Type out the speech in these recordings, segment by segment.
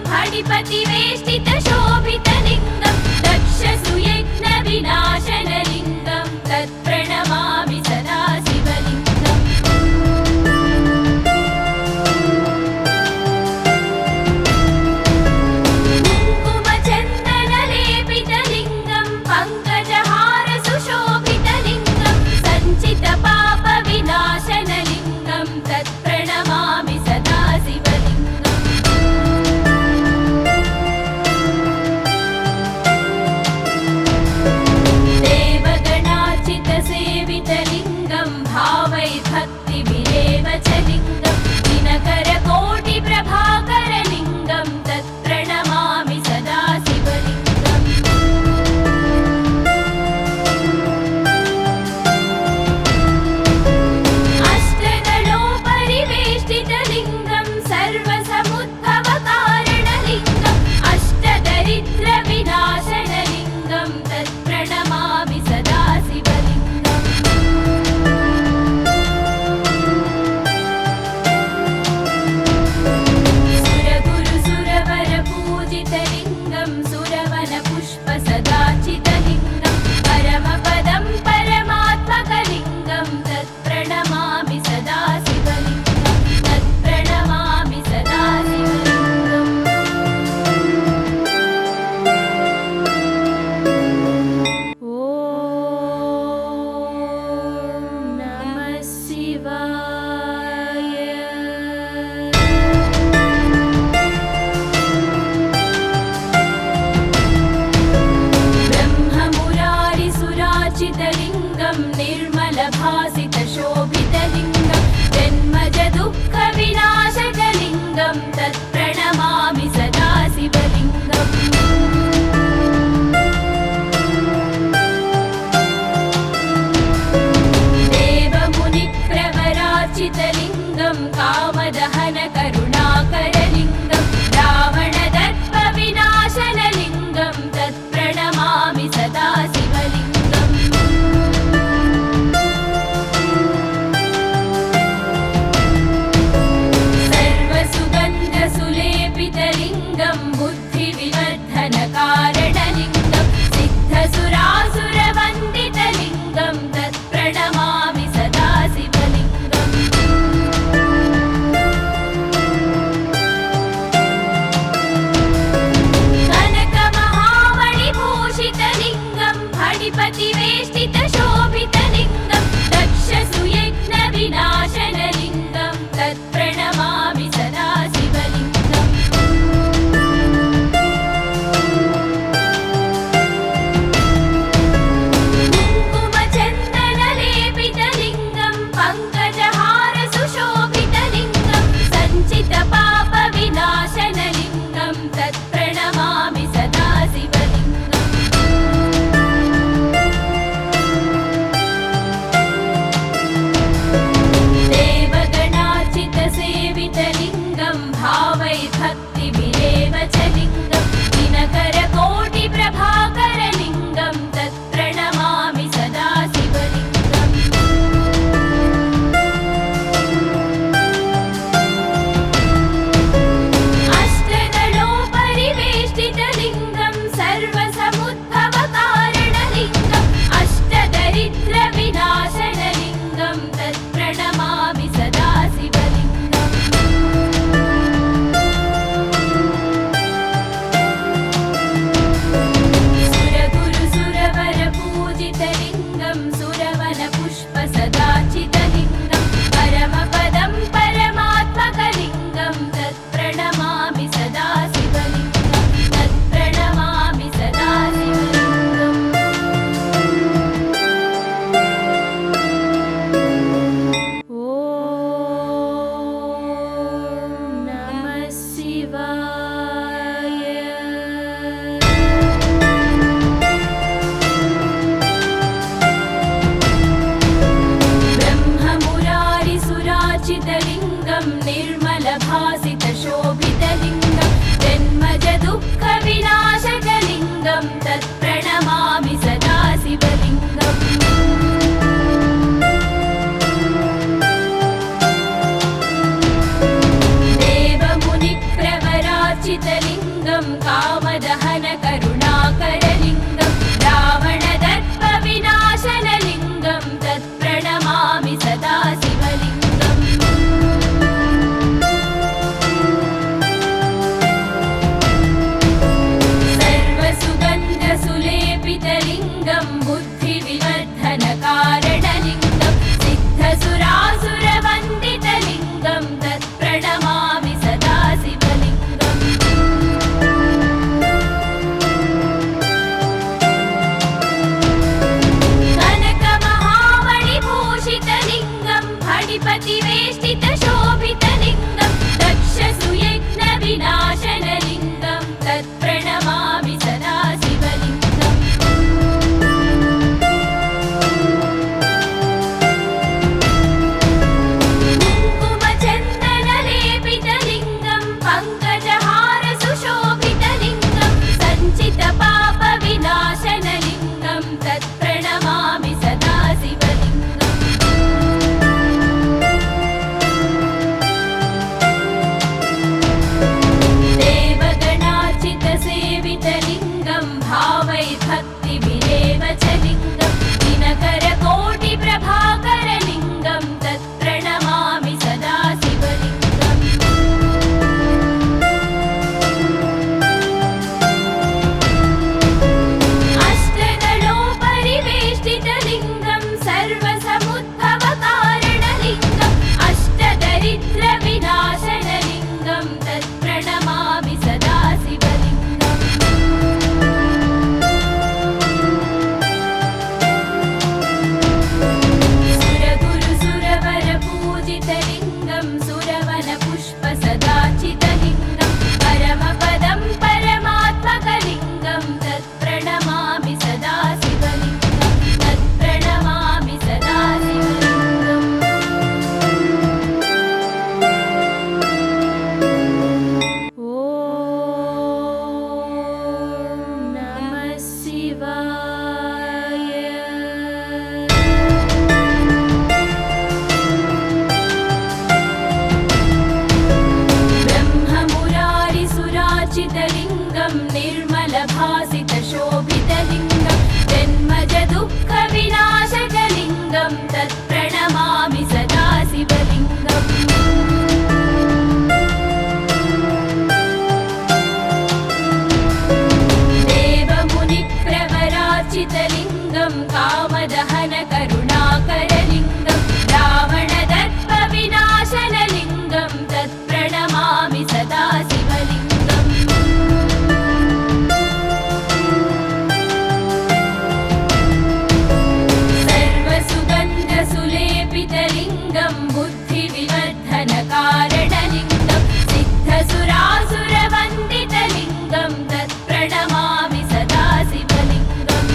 फणिपतिवेष्टितशोभितलिङ्गं दक्षसुयज्ञविनाशनलिङ्गं तत्प्रणमामि सदा शिवलिङ्गम्। कुङ्कुमचन्दनलेपितलिङ्गं पङ्कजहारसुशोभितलिङ्गं सञ्चितपापविनाशनलिङ्गं तत्प्रणमामि सदा शिवलिङ्गम्। देवगणार्चितसेवितलिङ्गं भावै भक्तिभिरेव च लिङ्गं दिनकरकोटिप्रभाकरलिङ्गं तत्प्रणमामि सदा शिवलिङ्गम्। अष्टदलोपरिवेष्टितलिङ्गं सर्वसमुद्भवकारणलिङ्गम् अष्टदरिद्रविनाशनलिङ्गं तत्प्रणमामि सदा शिवलिङ्गम्। सुरगुरुसुरवरपूजितलिङ्गं सुरवनपुष्पसदाचितलिङ्गं परमपदं परमात्मकलिङ्गं तत्प्रणमामि सदा शिवलिङ्गं तत्प्रणमामि सदा शिवलिङ्गम्। ॐ नमः शिवाय। ब्रह्ममुरारिसुराचितलिङ्गं निर्मलभासितशोभितलिङ्गं जन्मजदुःखविनाशकलिङ्गं तत्प्रणमामि सदा शिवलिङ्गम्। देवमुनिप्रवरार्चितलिङ्गं कामदहनकरुणाकरलिङ्गं रावणदर्पविनाशनलिङ्गं तत्प्रणमामि सदा शिवलिङ्गम्। सर्वसुगन्धसुलेपितलिङ्गं बुद्धिविवर्धनकारणलिङ्गं सिद्धसुरासुरवन्दितलिङ्गं तत्प्रणमामि सदा शिवलिङ्गम्। कनकमहामणिभूषितलिङ्गं फणिपतिवेष्टितशोभितलिङ्गं दक्षसुयज्ञविनाशनलिङ्गं तत्प्रणमामि सदा शिवलिङ्गम्। कुङ्कुमचन्दनलेपितलिङ्गं पङ्कजहारसुशोभितलिङ्गं सञ्चितपापविनाशनलिङ्गं तत्प्रणमामि सदा शिवलिङ्गम्। देवगणार्चितसेवितलिङ्गं भावै भक्तिभिरेव च लिङ्गं दिनकरकोटिप्रभाकरलिङ्गं तत्प्रणमामि सदा शिवलिङ्गम्। अष्टदलोपरिवेष्टितलिङ्गं सर्वसमुद्भवकारणलिङ्गम् अष्टदरिद्रविनाशनलिङ्गं तत्प्रणमामि सदा शिवलिङ्गम्। सुरगुरुसुरवरपूजितलिङ्गं सुरवनपुष्पसदाचितलिङ्गं परमपदं परमात्मकलिङ्गं तत्प्रणमामि सदा शिवलिङ्गं तत्प्रणमामि सदा शिवलिङ्गम्। ॐ नमः शिवाय। ब्रह्ममुरारिसुराचितलिङ्गं निर्मलभासितशोभितलिङ्गं जन्मजदुःखविनाशकलिङ्गं तत्प्रणमामि सदा शिवलिङ्गम्। देवमुनिप्रवरार्चितलिङ्गं शिवलिङ्गं कामदहन करुणाकरलिङ्गं रावणदर्पविनाशनलिङ्गं तत्प्रणमामि सदा शिवलिङ्गम् सर्वसुगन्धसुलेपितलिङ्गं बुद्धिविवर्धनकारणलिङ्गं सिद्धसुरासुरवन्दितलिङ्गं तत्प्रणमामि सदा शिवलिङ्गम् कनकमहामणिभूषितलिङ्गं फणिपतिवेष्टितशोभितलिङ्गं दक्षसुयज्ञविनाशनलिङ्गं तत्प्रणमामि सदा शिवलिङ्गम् कुङ्कुमचन्दनलेपितलिङ्गं पङ्कजहारसुशोभितलिङ्गं सञ्चितपापविनाशनलिङ्गं तत्प्रणमामि सदा शिवलिङ्गम् देवगणार्चितसेवितलिङ्गं भावैर्भक्तिभिरेव च लिङ्गं दिनकरकोटिप्रभाकरलिङ्गं तत्प्रणमामि सदा शिवलिङ्गम् अष्टदलोपरिवेष्टितलिङ्गं सर्वसमुद्भवकारणलिङ्गम् अष्टदरिद्रविनाशनलिङ्गं तत्प्रणमामि सदा शिवलिङ्गम् सुरगुरुसुरवरपूजितलिङ्गं सुरवनपुष्पसदाचितलिङ्गं परमपदं परमात्मकलिङ्गं तत्प्रणमामि सदा शिवलिङ्गं तत्प्रणमामि सदा शिवलिङ्गम् ॐ नमः शिवाय ब्रह्ममुरारिसुरार्चितलिङ्गं निर्मलभासितशोभितलिङ्गं जन्मजदुःखविनाशकलिङ्गं तत्प्रणमामि सदा शिवलिङ्गम् देवमुनिप्रवरार्चितलिङ्गं कामदहन करुणाकरलिङ्गं रावणदर्पविनाशनलिङ्गं तत्प्रणमामि सदा शिवलिङ्गम् सर्वसुगन्धसुलेपितलिङ्गं बुद्धिविवर्धनकारणलिङ्गं सिद्धसुरासुरवन्दितलिङ्गं तत्प्रणमामि सदा शिवलिङ्गम्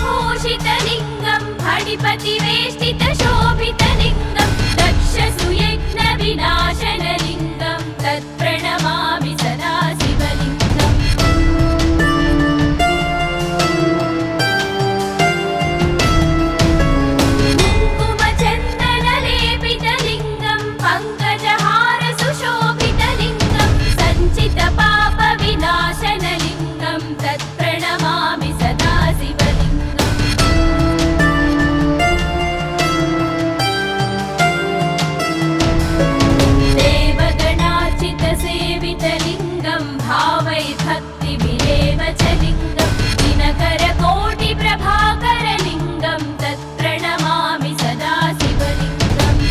कनकमहामणिभूषितलिङ्गं फणिपतिवेष्टितशोभितलिङ्गं दक्षसुयज्ञविनाशनलिङ्गं तत्प्रणमामि सदा शिवलिङ्गम् कुङ्कुमचन्दनलेपितलिङ्गं पङ्कजहारसुशोभितलिङ्गं सञ्चितपापविनाशनलिङ्गं तत्प्रणमामि सदा शिवलिङ्गम् देवगणार्चितसेवितलिङ्गं भावैर्भक्तिभिरेव च लिङ्गं दिनकरकोटिप्रभाकरलिङ्गं तत्प्रणमामि सदा शिवलिङ्गम्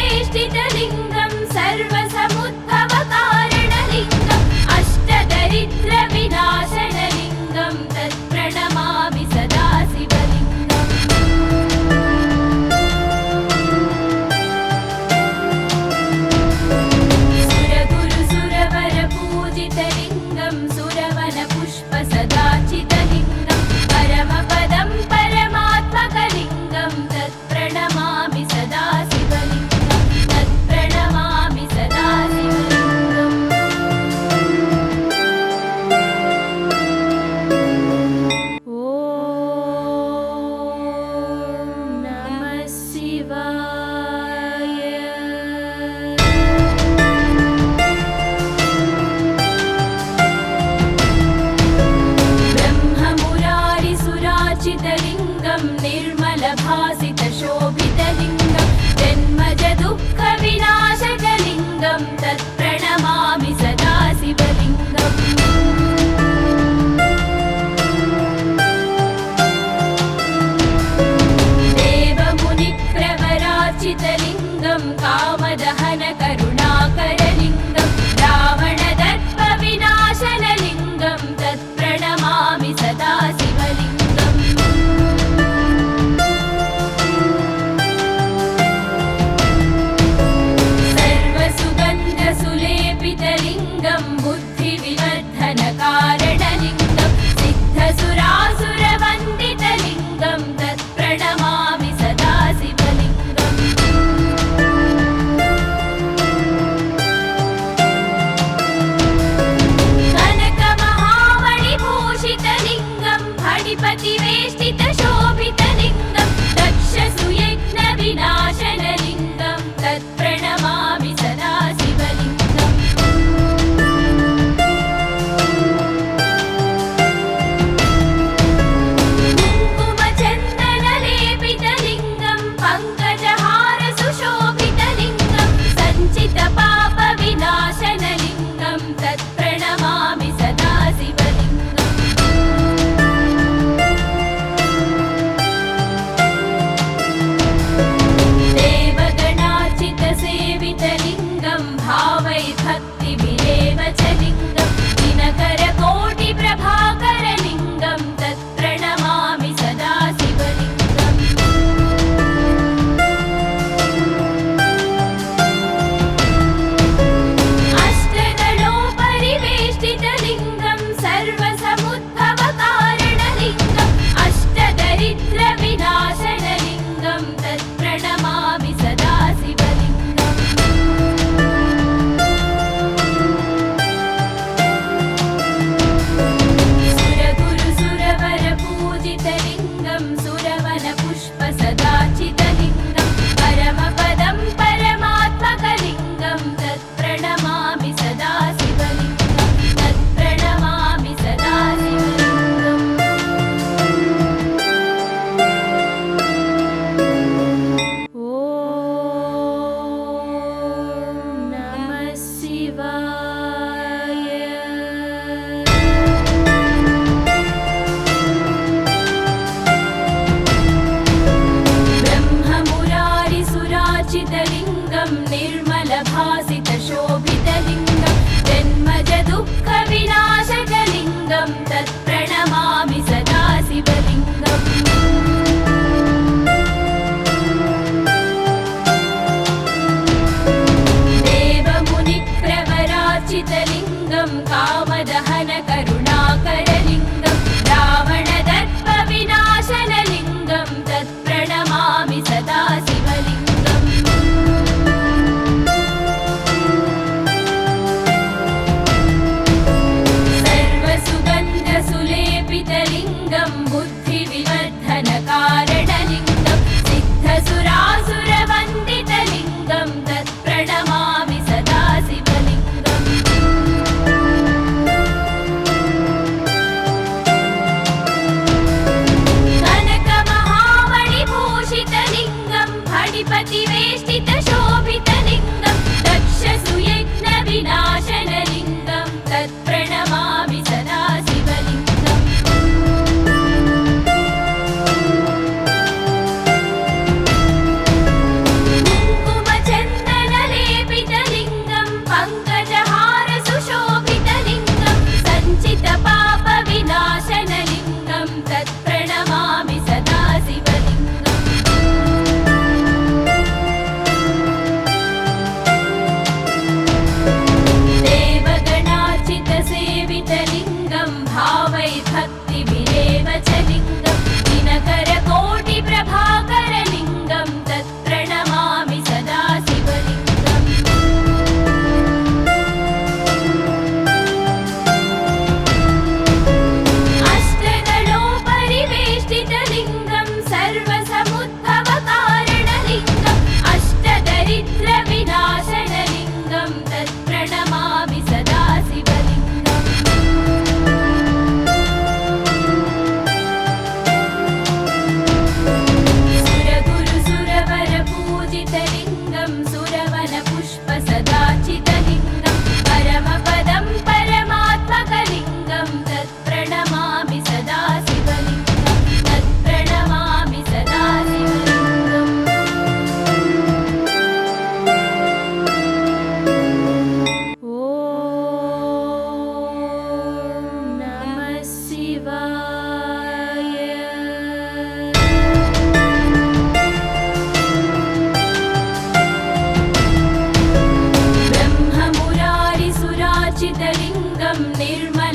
अष्टदलोपरिवेष्टितलिङ्गं सर्वसमुद्भवकारणलिङ्गम् अष्टदरिद्रविनाशनलिङ्गं तत्प्रणमामि सदा शिवलिङ्गम् सुरगुरुसुरवरपूजितलिङ्गं सुरवनपुष्पसदाचितलिङ्गं परमपदं परमात्मकलिङ्गं तत्प्रणमामि सदा शिवलिङ्गं तत्प्रणमामि सदा शिवलिङ्गम्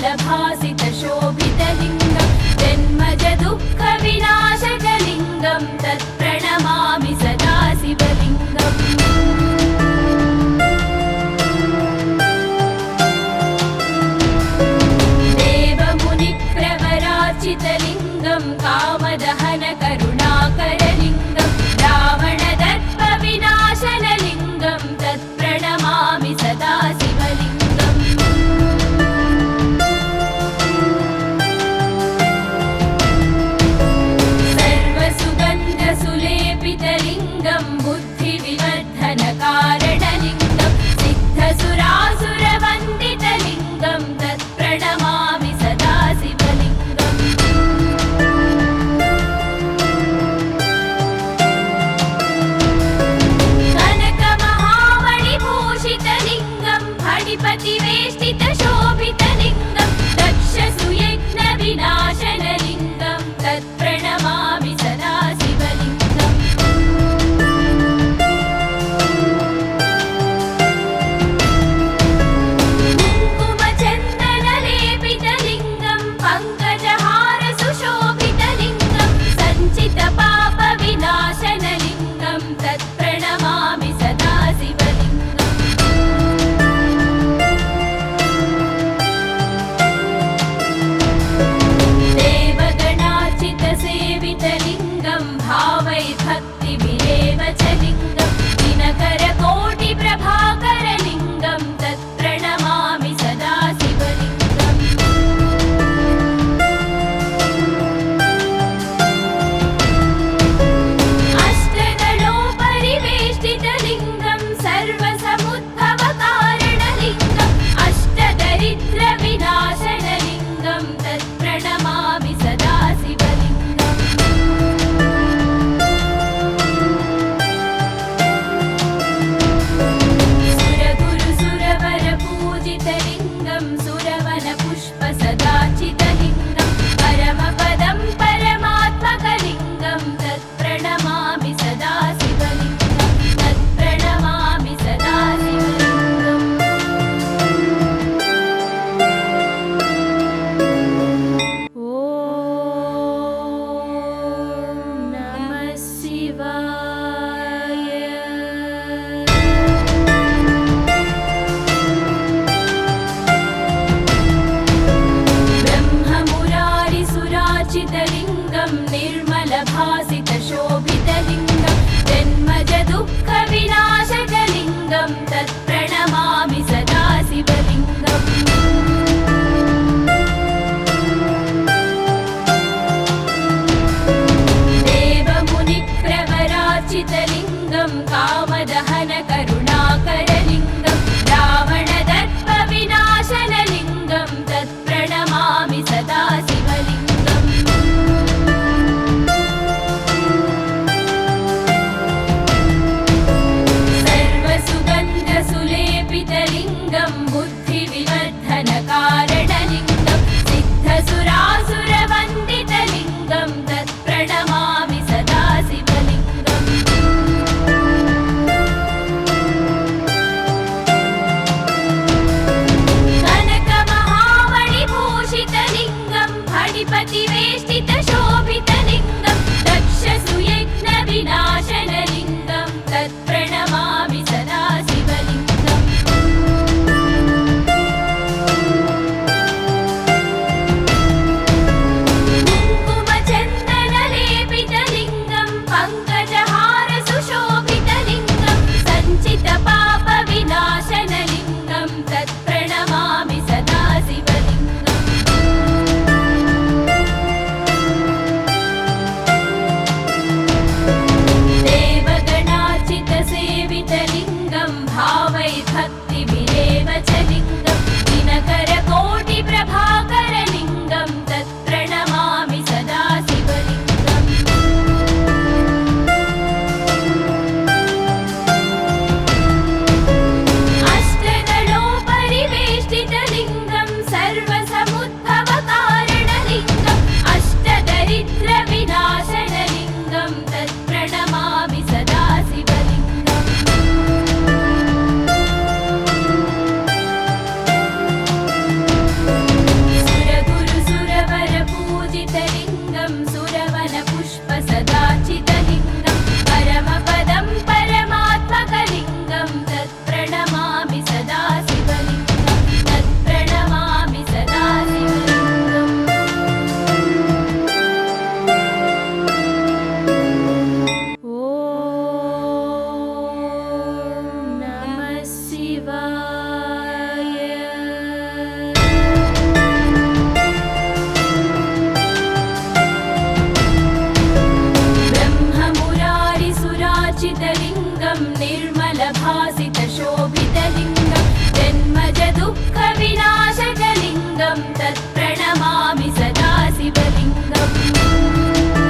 निर्मलभासितशोभितलिङ्गं जन्मज दुःखविनाशकलिङ्गं तत्प्रणमामि सदा शिवलिङ्गम् देवमुनिप्रवरार्चितलिङ्गं कामदहन करुणाकरलिङ्गं रावणदर्पविनाशनलिङ्गं तत्प्रणमामि सदा शिवलिङ्गम् सर्वसुगन्धसुलेपितलिङ्गं बुद्धिविवर्धनकारणलिङ्गं सिद्धसुरासुरवन्दितलिङ्गं तत्प्रणमामि सदा शिवलिङ्गम् कनकमहामणिभूषितलिङ्गं फणिपतिवेष्टितशोभितलिङ्गं दक्षसुयज्ञविनाशनलिङ्गं तत्प्रणमामि सदा शिवलिङ्गम् कुङ्कुमचन्दनलेपितलिङ्गं पङ्कजहारसुशोभितलिङ्गं सञ्चितपापविनाशनलिङ्गं तत्प्रणमामि सदा शिवलिङ्गम् देवगणार्चितसेवितलिङ्गं भावैर्भक्तिभिरेव च लिङ्गं दिनकरकोटिप्रभाकरलिङ्गं तत्प्रणमामि सदा शिवलिङ्गम् अष्टदलोपरिवेष्टितलिङ्गं सर्वसमुद्भवकारणलिङ्गम् अष्टदरिद्रविनाशनलिङ्गं तत्प्रणमामि सदा शिवलिङ्गम् सुरगुरुसुरवरपूजितलिङ्गं सुरवनपुष्पसदार्चितलिङ्गं परमपदं परमात्मकलिङ्गं तत्प्रणमामि सदा शिवलिङ्गं तत्प्रणमामि सदा शिवलिङ्गम् ॐ नमः शिवाय ब्रह्ममुरारिसुरार्चितलिङ्गं निर्मलभासितशोभितलिङ्गं जन्मज दुःखविनाशकलिङ्गं तत्प्रणमामि सदा शिवलिङ्गम् देवमुनिप्रवरार्चितलिङ्गं कामदहन करुणाकरलिङ्गं रावणदर्पविनाशनलिङ्गं तत्प्रणमामि सदा शिवलिङ्गम् सर्वसुगन्धसुलेपितलिङ्गं बुद्धिविवर्धनकारणलिङ्गं सिद्धसुरासुरवन्दितलिङ्गं तत्प्रणमामि सदा शिवलिङ्गम् कनकमहामणिभूषितलिङ्गं फणिपतिवेष्टितशोभितलिङ्गं दक्षसुयज्ञविनाशनलिङ्गं तत्प्रणमामि सदा शिवलिङ्गम् कुङ्कुमचन्दनलेपितलिङ्गं पङ्कजहारसुशोभितलिङ्गं सञ्चितपापविनाशनलिङ्गं तत्प्रणमामि सदा शिवलिङ्गम् तत्प्रणमामि सदा शिवलिङ्गम्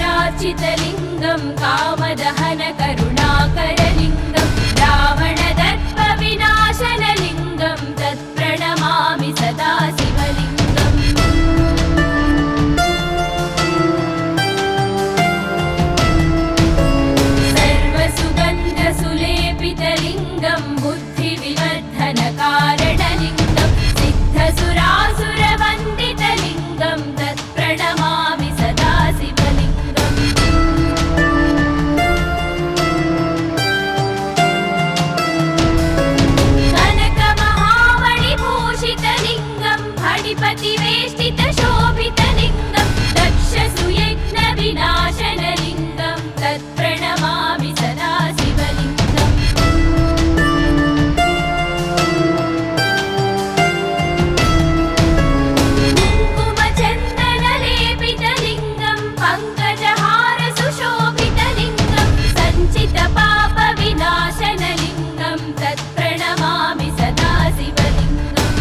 देवमुनिप्रवरार्चितलिङ्गं कामदहन करुणाकरलिङ्गं रावणदर्पविनाशनलिङ्गं तत्प्रणमामि सदा शिवलिङ्गम् सर्वसुगन्धसुलेपितलिङ्गं बुद्धिविवर्धनकारणलिङ्गं सिद्धसुरासुरवन्दितलिङ्गं तत्प्रणमामि सदा शिवलिङ्गम् कनकमहामणिभूषितलिङ्गं फणिपतिवेष्टितशोभितलिङ्गं दक्षसुयज्ञविनाशनलिङ्गं तत्प्रणमामि सदा शिवलिङ्गम् कुङ्कुमचन्दनलेपितलिङ्गं पङ्कजहारसुशोभितलिङ्गं सञ्चितपापविनाशनलिङ्गं तत्प्रणमामि सदा शिवलिङ्गम्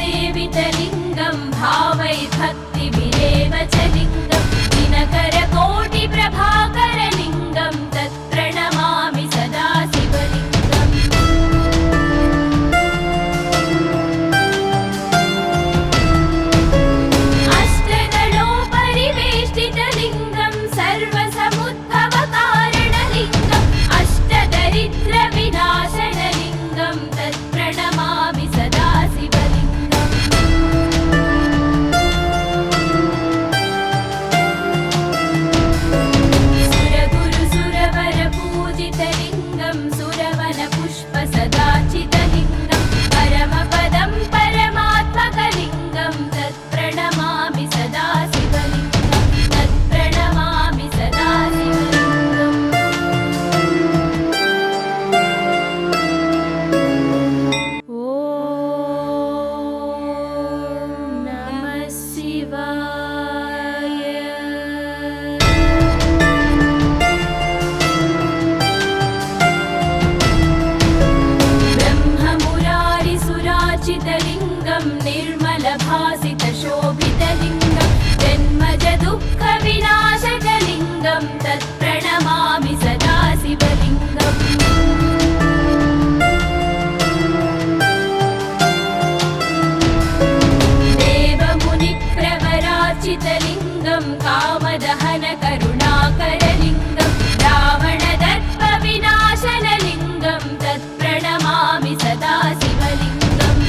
देवगणार्चितसेवितलिङ्गं भावैर्भक्तिभिरेव च लिङ्गं दिनकरकोटिप्रभाकरलिङ्गं तत्प्रणमामि सदा शिवलिङ्गम् अष्टदलोपरिवेष्टितलिङ्गं सर्वसमुद्भवकारणलिङ्गम् अष्टदरिद्रविनाशनलिङ्गं तत्प्रणमामि सदा शिवलिङ्गम् सुरगुरुसुरवरपूजितलिङ्गं सुरवनपुष्पसदाचितलिङ्गं परमपदं परमात्मकलिङ्गं तत्प्रणमामि सदा शिवलिङ्गं तत्प्रणमामि सदा शिवलिङ्गम् ॐ नमः शिवाय ब्रह्ममुरारिसुरार्चितलिङ्गं निर्मलभासितशोभितलिङ्गं जन्मजदुःखविनाशकलिङ्गं तत्प्रणमामि सदा शिवलिङ्गम् देवमुनिप्रवरार्चितलिङ्गं कामदहन करुणाकरलिङ्गं रावणदर्पविनाशनलिङ्गं तत्प्रणमामि सदा शिवलिङ्गम्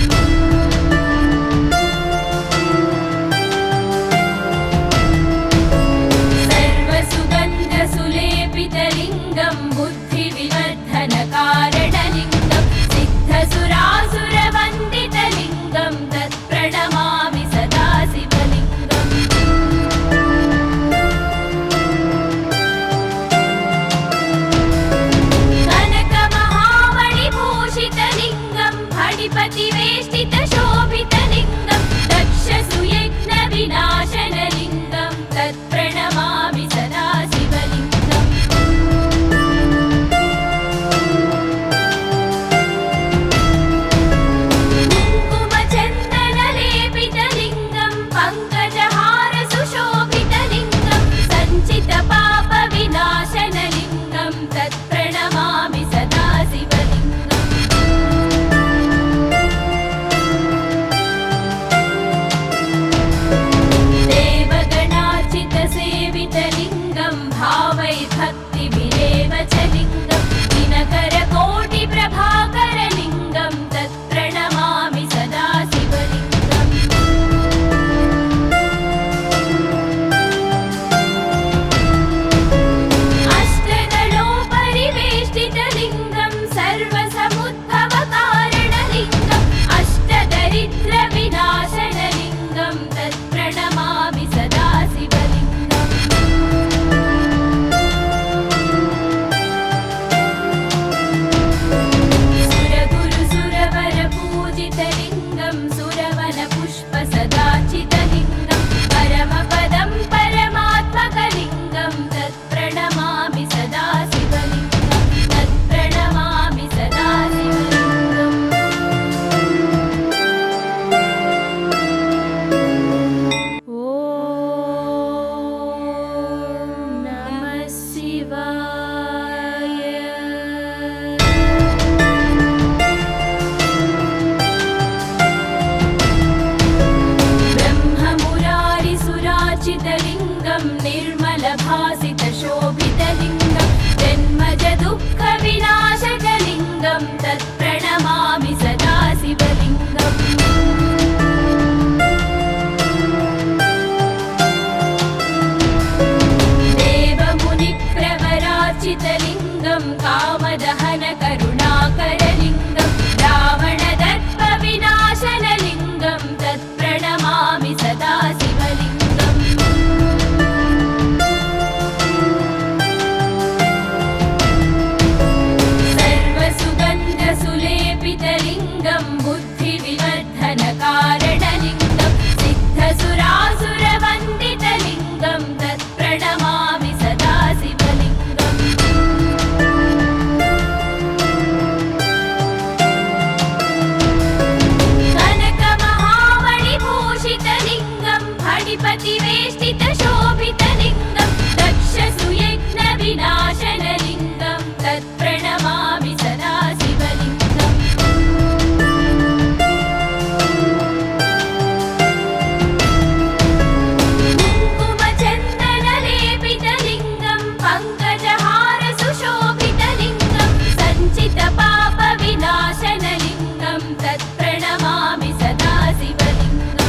सर्वसुगन्धसुलेपितलिङ्गं बुद्धिविवर्धनकारणलिङ्गं सिद्धसुरासुरवन्दितलिङ्गं तत्प्रणमामि सदा शिवलिङ्गम् शक्तिपतिवेष्टितशोभितलिङ्गं दक्षसुयज्ञविनाशनलिङ्गं तत्प्रणमामि सदा शिवलिङ्गम् कुङ्कुमचन्दनलेपितलिङ्गं पङ्कजहारसुशोभितलिङ्गं सञ्चितपापविनाशनलिङ्गं तत्प्रणमामि सदा शिवलिङ्गम्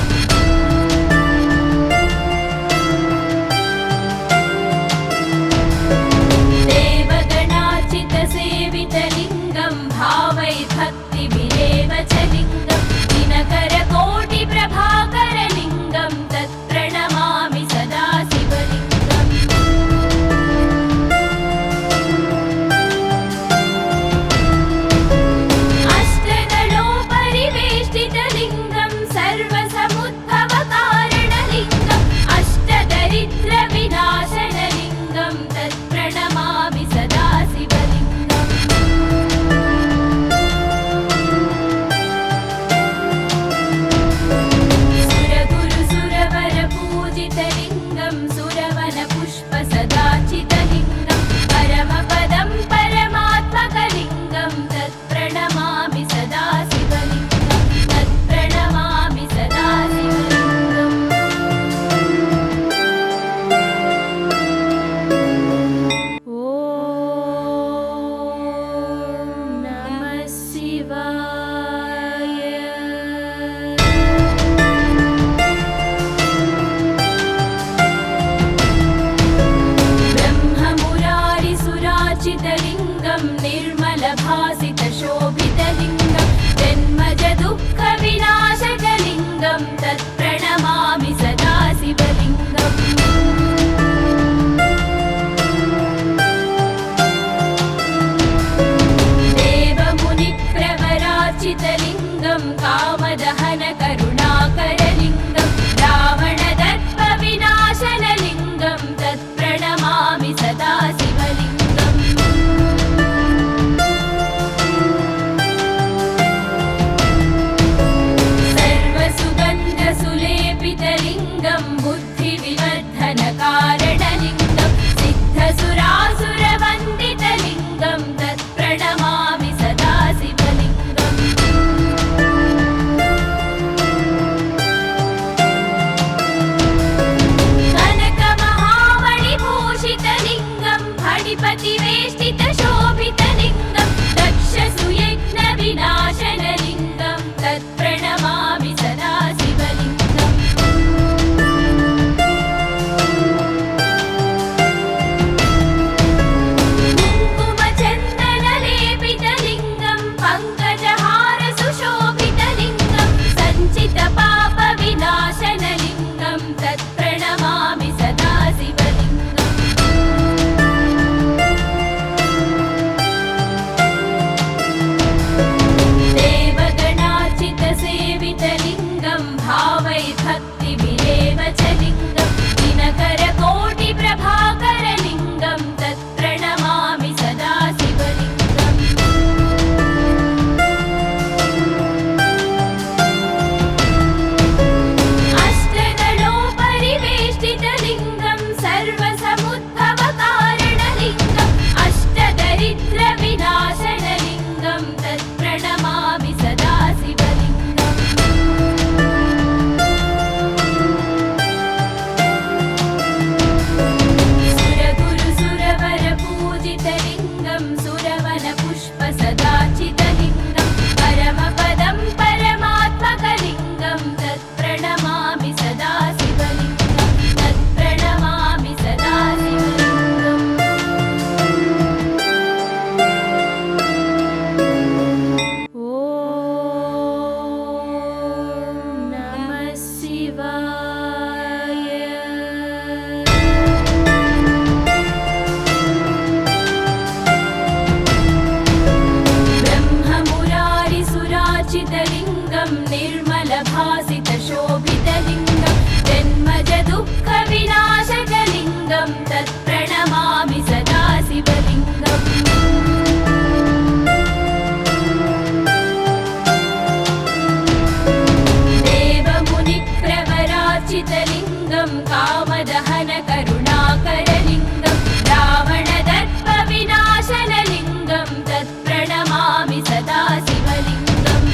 शिवलिङ्गं कामदहन करुणाकरलिङ्गं रावणदर्पविनाशनलिङ्गं तत्प्रणमामि सदा शिवलिङ्गम्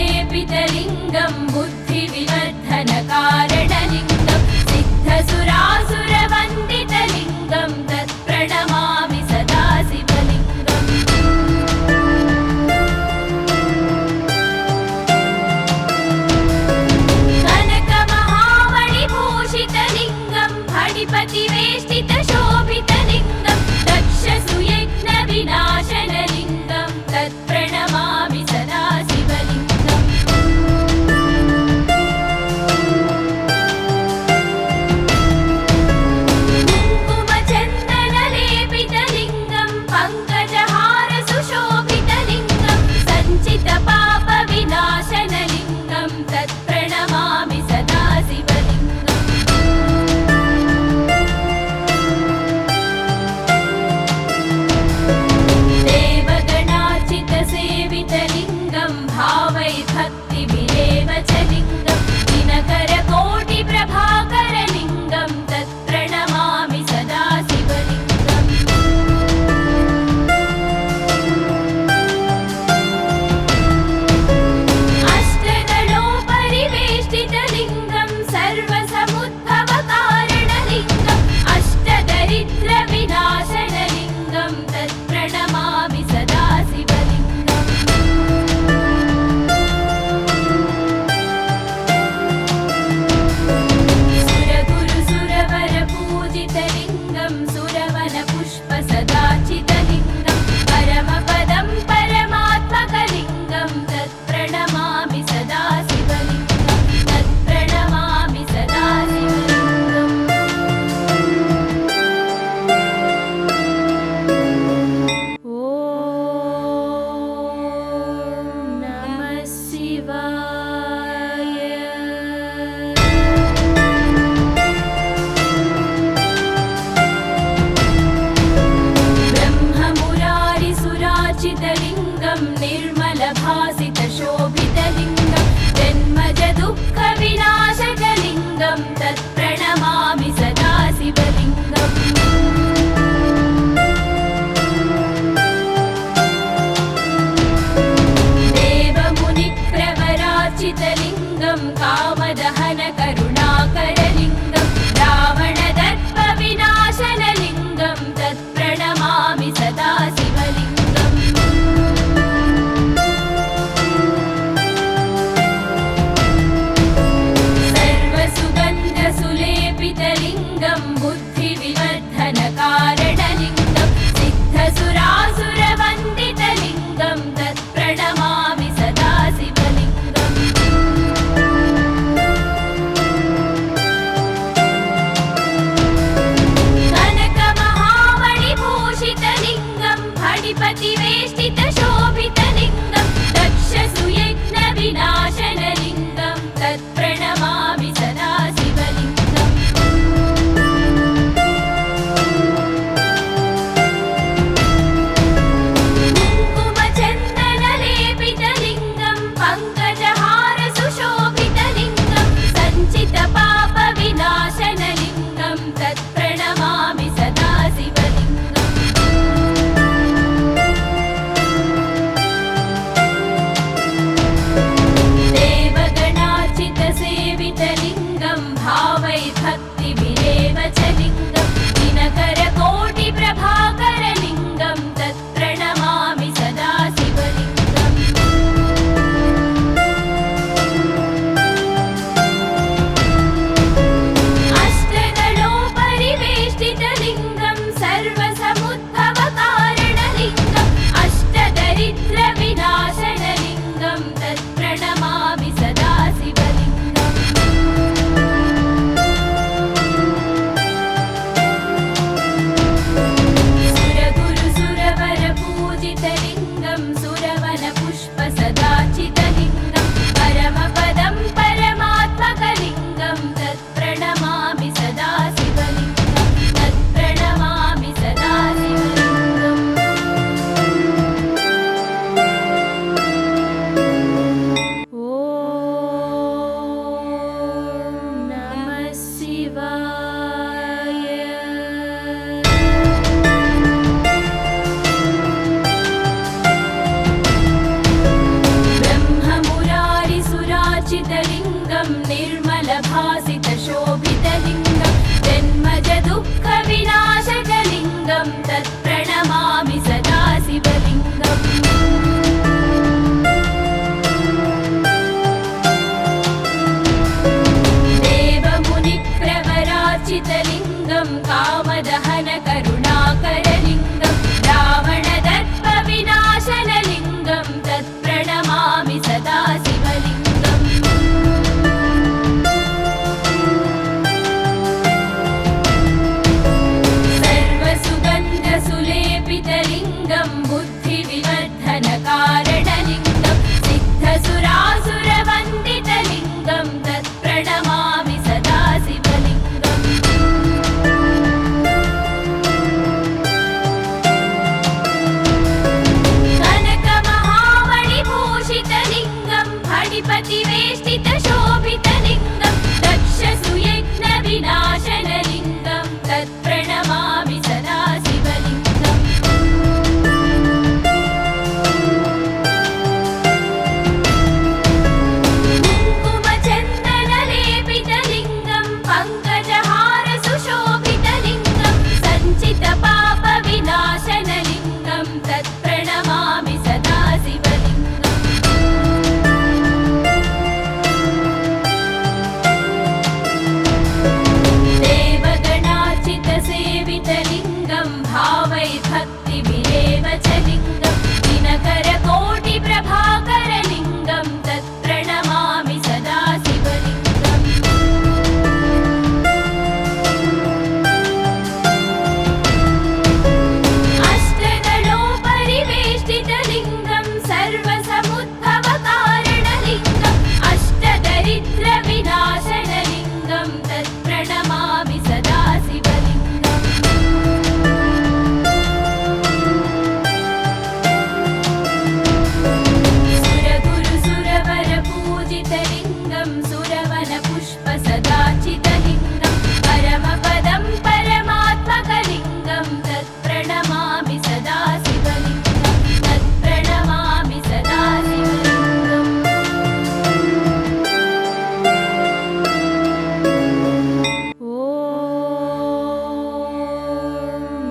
सर्वसुगन्धसुलेपितलिङ्गं बुद्धिविवर्धनकारणलिङ्गं सिद्धसुरासुरवन्दितलिङ्गं तत्प्रणमामि सदा शिवलिङ्गम् कनकमहामणिभूषितलिङ्गं फणिपतिवेष्टितशोभितलिङ्गं दक्षसुयज्ञविनाशनलिङ्गं तत्प्रणमामि सदा शिवलिङ्गम् कुङ्कुमचन्दनलेपितलिङ्गं पङ्कजहारसुशोभितलिङ्गं सञ्चितपापविनाशनलिङ्गं तत्प्रणमामि सदा शिवलिङ्गम् देवगणार्चितसेवितलिङ्गं भावैर्भक्तिभिरेव च लिङ्गं दिनकरकोटिप्रभाकरलिङ्गं तत्प्रणमामि सदा शिवलिङ्गम् अष्टदलोपरिवेष्टितलिङ्गं सर्वसमुद्भवकारणलिङ्गम् अष्टदरिद्रविनाशनलिङ्गं तत्प्रणमामि सदा शिवलिङ्गम् सुरगुरुसुरवरपूजितलिङ्गं सुरवनपुष्पसदाचितलिङ्गं परमपदं परमात्मकलिङ्गं तत्प्रणमामि सदा शिवलिङ्गं तत्प्रणमामि सदा शिवलिङ्गम् ॐ नमः शिवाय ब्रह्ममुरारिसुरार्चितलिङ्गं निर्मलभासितशोभितलिङ्गं जन्मजदुःखविनाशकलिङ्गं तत्प्रणमामि सदा शिवलिङ्गम् देवमुनिप्रवरार्चितलिङ्गं कामदहन करुणाकरलिङ्गं रावणदर्पविनाशनलिङ्गं तत्प्रणमामि सदा शिवलिङ्गम् सर्वसुगन्धसुलेपितलिङ्गं बुद्धिविवर्धनकारणलिङ्गं सिद्धसुरासुरवन्दितलिङ्गं तत्प्रणमामि सदा शिवलिङ्गम् कनकमहामणिभूषितलिङ्गं फणिपतिवेष्टितशोभितलिङ्गं दक्षसुयज्ञविनाशनलिङ्गं तत्प्रणमामि सदा शिवलिङ्गम् कुङ्कुमचन्दनलेपितलिङ्गं पङ्कजहारसुशोभितलिङ्गं सञ्चितपापविनाशनलिङ्गं तत्प्रणमामि सदा शिवलिङ्गम् देवगणार्चितसेवितलिङ्गं भावैर्भक्तिभिरेव च लिङ्गं दिनकरकोटिप्रभाकरलिङ्गं तत्प्रणमामि सदा शिवलिङ्गम् अष्टदलोपरिवेष्टितलिङ्गं सर्वसमुद्भवकारणलिङ्गम् अष्टदरिद्रविनाशनलिङ्गं तत्प्रणमामि सदा शिवलिङ्गम् सुरगुरुसुरवरपूजितलिङ्गं सुरवनपुष्पसदाचितलिङ्गं परमपदं परमात्मकलिङ्गं तत्प्रणमामि सदा शिवलिङ्गं तत्प्रणमामि सदा शिवलिङ्गम् विवर्धनकारणलिङ्गं सिद्धसुरासुरवन्दितलिङ्गं तत्प्रणमामि सदा शिवलिङ्गम् कनकमहामणिभूषितलिङ्गं फणिपतिवेष्टितशोभितलिङ्गं दक्षसुयज्ञविनाशनलिङ्गं तत्प्रणमामि सदा शिवलिङ्गम् कुङ्कुमचन्दनलेपितलिङ्गं पङ्कजहारसुशोभितलिङ्गं सञ्चितपापविनाशनलिङ्गं तत्प्रणमामि सदा शिवलिङ्गम् देवगणार्चितसेवितलिङ्गं भावैर्भक्तिभिरेव च लिङ्गं दिनकरकोटिप्रभाकरलिङ्गं तत्प्रणमामि सदा शिवलिङ्गम् अष्टदलोपरिवेष्टितलिङ्गं सर्वसमुद्भवकारणलिङ्गम् अष्टदरिद्रविनाशनलिङ्गं तत्प्रणमामि सदा शिवलिङ्गम् सुरगुरुसुरवरपूजितलिङ्गं सुरवनपुष्पसदाचितलिङ्गं परमपदं परमात्मकलिङ्गं तत्प्रणमामि सदा शिवलिङ्गं तत्प्रणमामि सदा शिवलिङ्गम् ॐ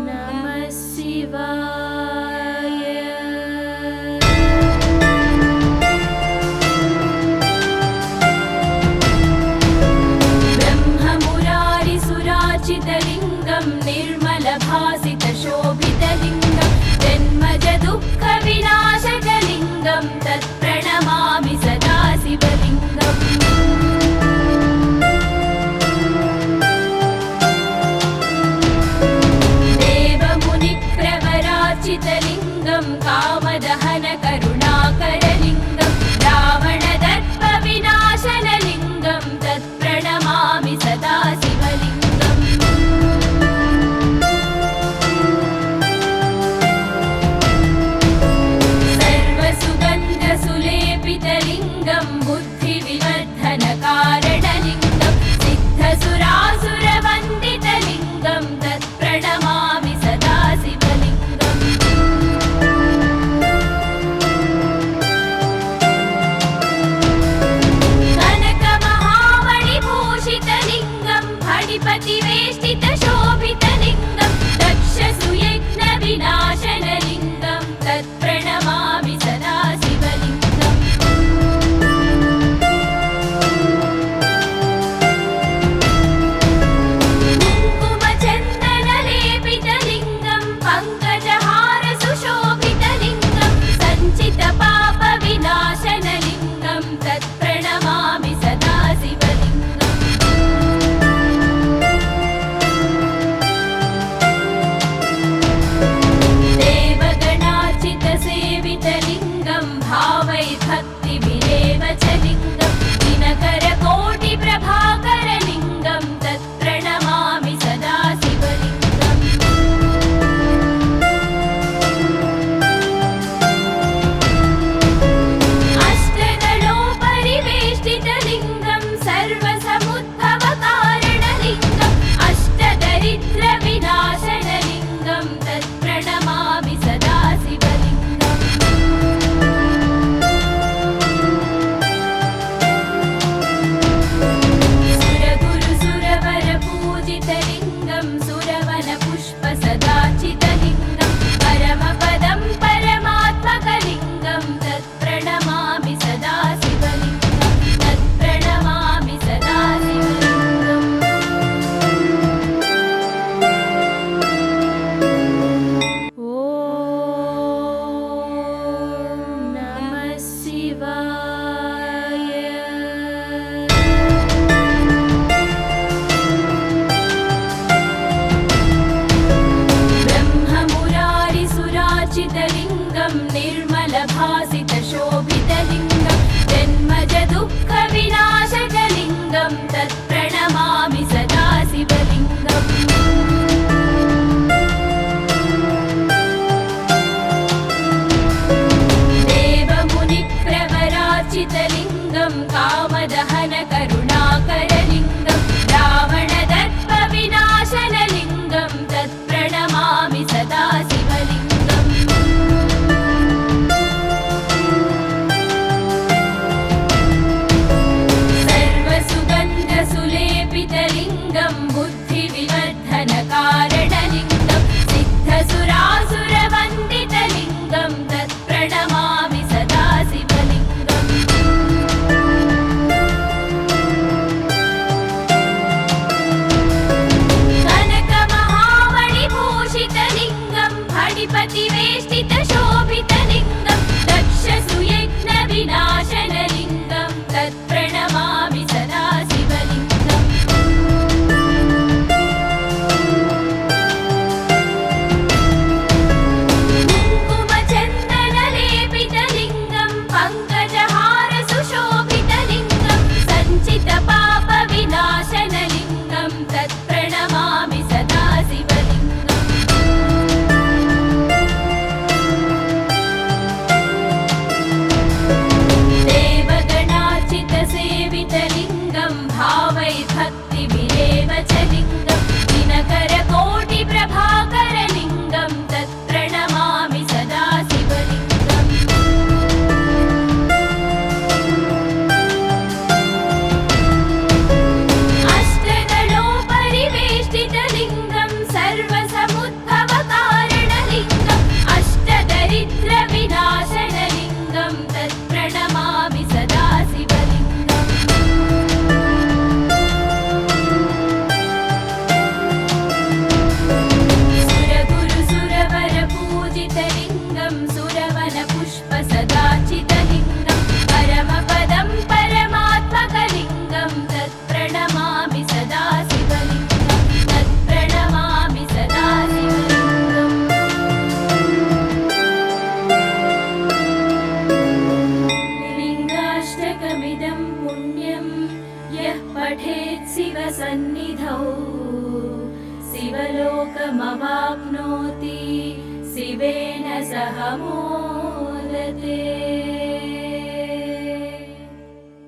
नमः शिवाय ब्रह्ममुरारिसुरार्चितलिङ्गं निर्मलभासितशोभितलिङ्गं जन्मजदुःखविनाशकलिङ्गं तत्प्रणमामि सदा शिवलिङ्गम् देवमुनिप्रवरार्चितलिङ्गं कामदहनकरुणाकरलिङ्गं रावणदर्पविनाशनलिङ्गं तत्प्रणमामि सदा शिवलिङ्गम् सर्वसुगन्धसुलेपितलिङ्गं बुद्धिविवर्धनकारणलिङ्गं सिद्धसुरासुरवन्दितलिङ्गं तत्प्रणमामि सदा शिवलिङ्गम् कनकमहामणिभूषितलिङ्गं फणिपतिवेष्टितशोभितलिङ्गं दक्षसुयज्ञविनाशनलिङ्गं तत्प्रणमामि सदा शिवलिङ्गम् कुङ्कुमचन्दनलेपितलिङ्गं पङ्कजहारसुशोभितलिङ्गं सञ्चितपापविनाशनलिङ्गं तत्प्रणमामि सदा शिवलिङ्गम् देवगणार्चितसेवितलिङ्गं भावैर्भक्तिभिरेव च लिङ्गं दिनकरकोटिप्रभाकरलिङ्गं तत्प्रणमामि सदा शिवलिङ्गम् अष्टदलोपरिवेष्टितलिङ्गं सर्वसमुद्भवकारणलिङ्गम् अष्टदरिद्रविनाशनलिङ्गं तत्प्रणमामि सदा शिवलिङ्गम् सदाचितलिङ्गं परमपदं परमात्मकलिङ्गं तत्प्रणमामि सदा शिवलिङ्गं तत्प्रणमामि सदा शिवलिङ्गम् लिङ्गाष्टकमिदं पुण्यं यः पठेत् शिवसन्निधौ शिवलोकमवाप्नोति शिवेन सह मोदते।